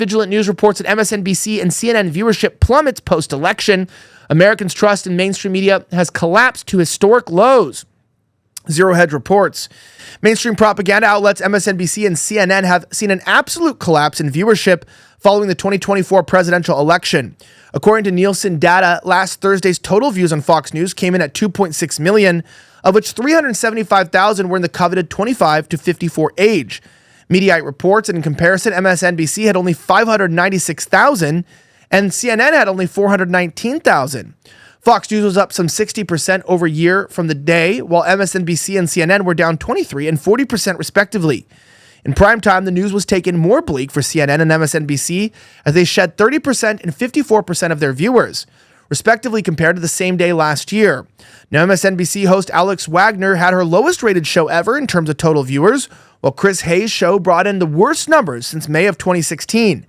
Vigilant News reports that MSNBC and CNN viewership plummets post-election. Americans' trust in mainstream media has collapsed to historic lows. Zero Hedge reports. Mainstream propaganda outlets MSNBC and CNN have seen an absolute collapse in viewership following the 2024 presidential election. According to Nielsen data, last Thursday's total views on Fox News came in at 2.6 million, of which 375,000 were in the coveted 25 to 54 age. Mediaite reports that in comparison, MSNBC had only 596,000 and CNN had only 419,000. Fox News was up some 60% over year from the day, while MSNBC and CNN were down 23 and 40% respectively. In primetime, the news was taken more bleak for CNN and MSNBC as they shed 30% and 54% of their viewers, respectively, compared to the same day last year. Now, MSNBC host Alex Wagner had her lowest rated show ever in terms of total viewers, while Chris Hayes' show brought in the worst numbers since May of 2016.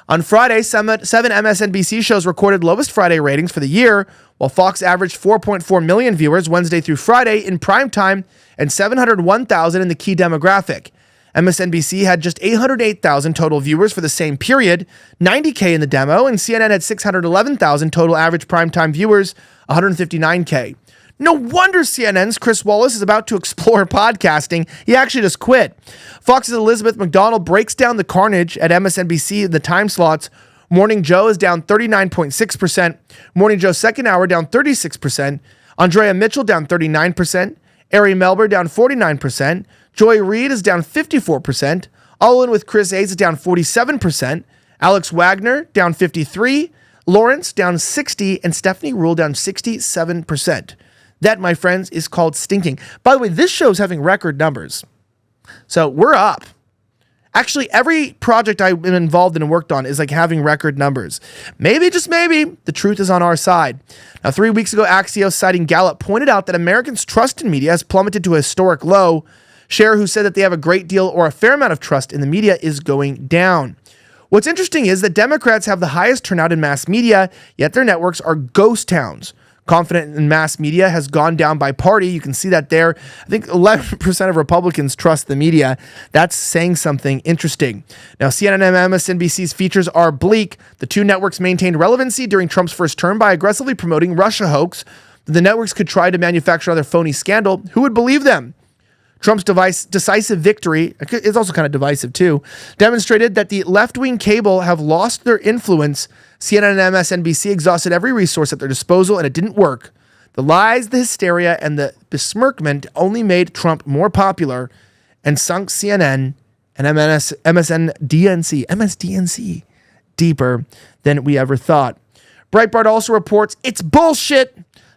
On Friday, seven MSNBC shows recorded lowest Friday ratings for the year, while Fox averaged 4.4 million viewers Wednesday through Friday in primetime and 701,000 in the key demographic. MSNBC had just 808,000 total viewers for the same period, 90K in the demo, and CNN had 611,000 total average primetime viewers, 159K. No wonder CNN's Chris Wallace is about to explore podcasting. He actually just quit. Fox's Elizabeth McDonald breaks down the carnage at MSNBC in the time slots. Morning Joe is down 39.6%. Morning Joe's second hour down 36%. Andrea Mitchell down 39%. Ari Melber down 49%. Joy Reid is down 54%. All In with Chris Hayes is down 47%. Alex Wagner down 53%. Lawrence down 60%. And Stephanie Ruhle down 67%. That, my friends, is called stinking. By the way, this show's having record numbers. So we're up. Actually, every project I've been involved in and worked on is like having record numbers. Maybe, just maybe, the truth is on our side. Now, 3 weeks ago, Axios, citing Gallup, pointed out that Americans' trust in media has plummeted to a historic low. Cher, who said that they have a great deal or a fair amount of trust in the media, is going down. What's interesting is that Democrats have the highest turnout in mass media, yet their networks are ghost towns. Confidence in mass media has gone down by party. You can see that there. I think 11% of Republicans trust the media. That's saying something interesting. Now, CNN and MSNBC's features are bleak. The two networks maintained relevancy during Trump's first term by aggressively promoting Russia hoax. The networks could try to manufacture another phony scandal. Who would believe them? Trump's decisive victory, it's also kind of divisive too, demonstrated that the left-wing cable have lost their influence. CNN and MSNBC exhausted every resource at their disposal, and it didn't work. The lies, the hysteria, and the besmirkment only made Trump more popular and sunk CNN and MSDNC deeper than we ever thought. Breitbart also reports it's bullshit.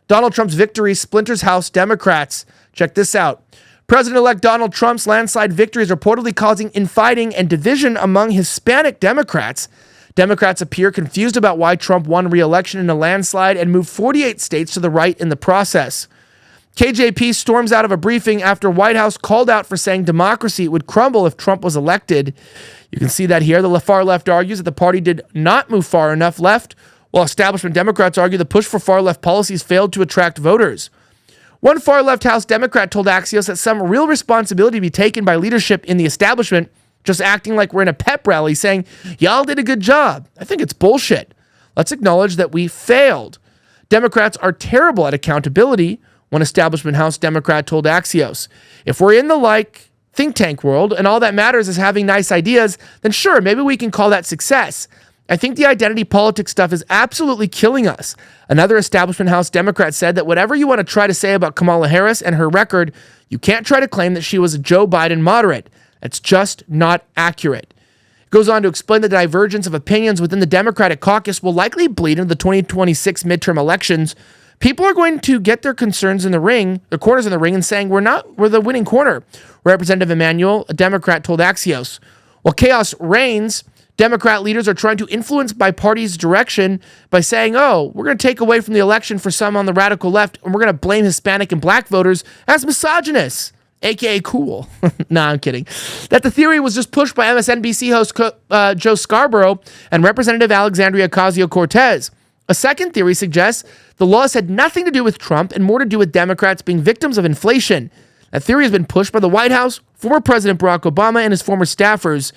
Donald Trump's victory splinters House Democrats. Check this out. President-elect Donald Trump's landslide victory is reportedly causing infighting and division among Hispanic Democrats. Democrats appear confused about why Trump won re-election in a landslide and moved 48 states to the right in the process. KJP storms out of a briefing after White House called out for saying democracy would crumble if Trump was elected. You can see that here. The far left argues that the party did not move far enough left, while establishment Democrats argue the push for far left policies failed to attract voters. One far-left House Democrat told Axios that some real responsibility be taken by leadership in the establishment, just acting like we're in a pep rally saying, y'all did a good job. I think it's bullshit. Let's acknowledge that we failed. Democrats are terrible at accountability, one establishment House Democrat told Axios. If we're in the think tank world and all that matters is having nice ideas, then sure, maybe we can call that success. I think the identity politics stuff is absolutely killing us. Another establishment House Democrat said that whatever you want to try to say about Kamala Harris and her record, you can't try to claim that she was a Joe Biden moderate. That's just not accurate. It goes on to explain the divergence of opinions within the Democratic caucus will likely bleed into the 2026 midterm elections. People are going to get their concerns in the ring, their corners in the ring, and saying we're the winning corner. Representative Emanuel, a Democrat, told Axios. While chaos reigns, Democrat leaders are trying to influence by party's direction by saying, oh, we're going to take away from the election for some on the radical left, and we're going to blame Hispanic and black voters as misogynists, a.k.a. cool. Nah, I'm kidding. That the theory was just pushed by MSNBC host Joe Scarborough and Representative Alexandria Ocasio-Cortez. A second theory suggests the laws had nothing to do with Trump and more to do with Democrats being victims of inflation. That theory has been pushed by the White House, former President Barack Obama, and his former staffers.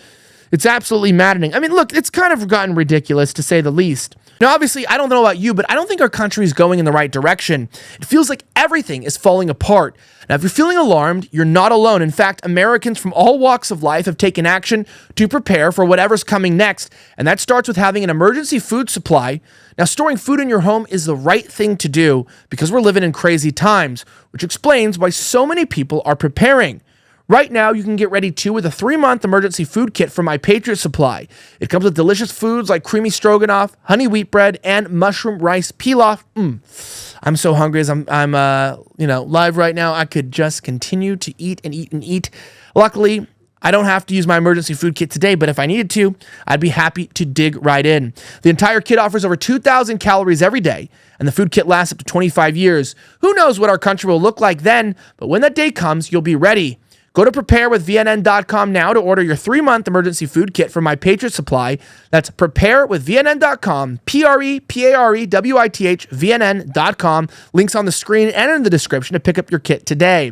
It's absolutely maddening. I mean, look, it's kind of gotten ridiculous to say the least. Now, obviously, I don't know about you, but I don't think our country is going in the right direction. It feels like everything is falling apart. Now, if you're feeling alarmed, you're not alone. In fact, Americans from all walks of life have taken action to prepare for whatever's coming next, and that starts with having an emergency food supply. Now, storing food in your home is the right thing to do because we're living in crazy times, which explains why so many people are preparing. Right now, you can get ready too with a 3-month emergency food kit from My Patriot Supply. It comes with delicious foods like creamy stroganoff, honey wheat bread, and mushroom rice pilaf. I'm so hungry as I'm live right now. I could just continue to eat and eat and eat. Luckily, I don't have to use my emergency food kit today, but if I needed to, I'd be happy to dig right in. The entire kit offers over 2,000 calories every day, and the food kit lasts up to 25 years. Who knows what our country will look like then, but when that day comes, you'll be ready. Go to preparewithvnn.com now to order your 3-month emergency food kit from My Patriot Supply. That's preparewithvnn.com, preparewithvnn.com. Links on the screen and in the description to pick up your kit today.